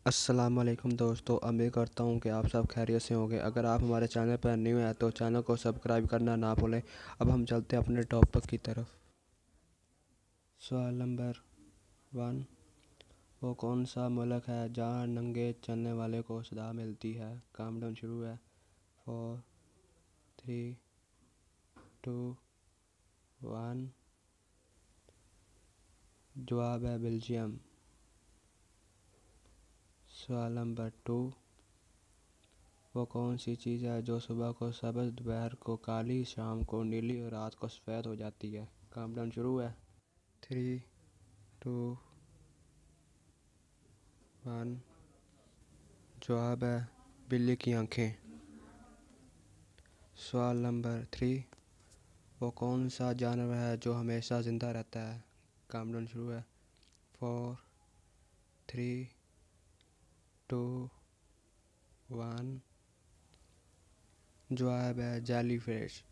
अस्सलामुअलैकुम दोस्तों, उम्मीद करता हूँ कि आप सब खैरियत से होंगे। अगर आप हमारे चैनल पर न्यू हैं तो चैनल को सब्सक्राइब करना ना भूलें। अब हम चलते हैं अपने टॉपिक की तरफ। सवाल नंबर 1, वो कौन सा मुल्क है जहाँ नंगे चलने वाले को सदा मिलती है? काउंटडाउन शुरू है। 4, 3, 2, 1। जवाब है बेल्जियम। सवाल नंबर 2, वो कौन सी चीज़ है जो सुबह को सब्ज़, दोपहर को काली, शाम को नीली और रात को सफ़ेद हो जाती है? काउंटडाउन शुरू है। 3, 2, 1। जवाब है बिल्ली की आँखें। सवाल नंबर 3, वो कौन सा जानवर है जो हमेशा ज़िंदा रहता है? काउंटडाउन शुरू है। 4, 3, 2, 1। जवाब है जेलीफिश।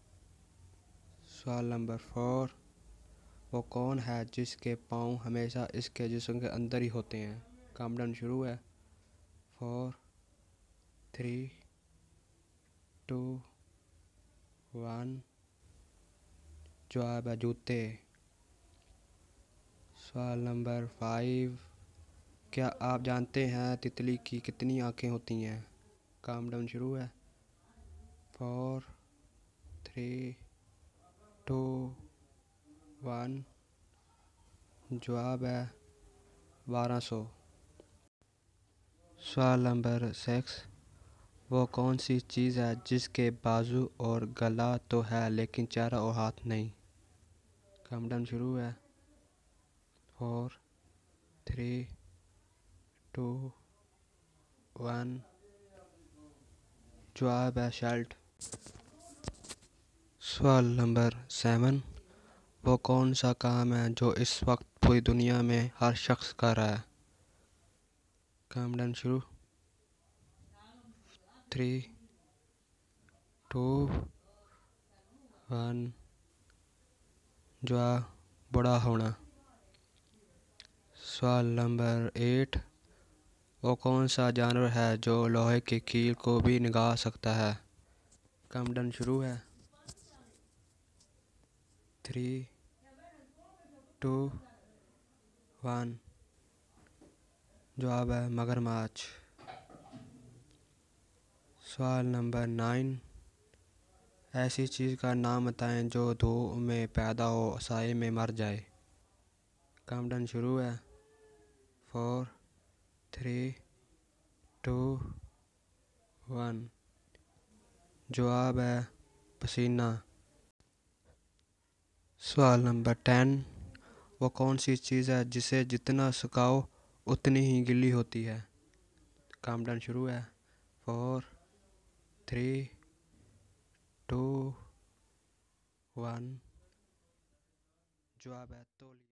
सवाल नंबर 4, वो कौन है जिसके पाँव हमेशा इसके जिस्म के अंदर ही होते हैं? काउंटडाउन शुरू है। 4, 3, 2, 1। जवाब है जूते। सवाल नंबर 5, क्या आप जानते हैं तितली की कितनी आँखें होती हैं? काउंटडाउन शुरू है। 4, 3, 2, 1। जवाब है 1200। सवाल नंबर 6, वो कौन सी चीज़ है जिसके बाजू और गला तो है लेकिन चेहरा और हाथ नहीं? काउंटडाउन शुरू है। 4, 3, 2, 1। जवाब है शर्ट। सवाल नंबर 7, वो कौन सा काम है जो इस वक्त पूरी दुनिया में हर शख्स कर रहा है? काउंटडाउन शुरू। 3, 2, 1। जवाब बड़ा होना। सवाल नंबर 8, वो कौन सा जानवर है जो लोहे की कील को भी निगल सकता है? काउंटडाउन शुरू है। 3, 2, 1। जवाब है मगरमच्छ। सवाल नंबर 9, ऐसी चीज़ का नाम बताएं जो धूप में पैदा हो साए में मर जाए? काउंटडाउन शुरू है। 4, 3, 2, 1। जवाब है पसीना। सवाल नंबर 10, वो कौन सी चीज़ है जिसे जितना सुखाओ उतनी ही गीली होती है? काउंटडाउन शुरू है। 4, 3, 2, 1। जवाब है तौलिया।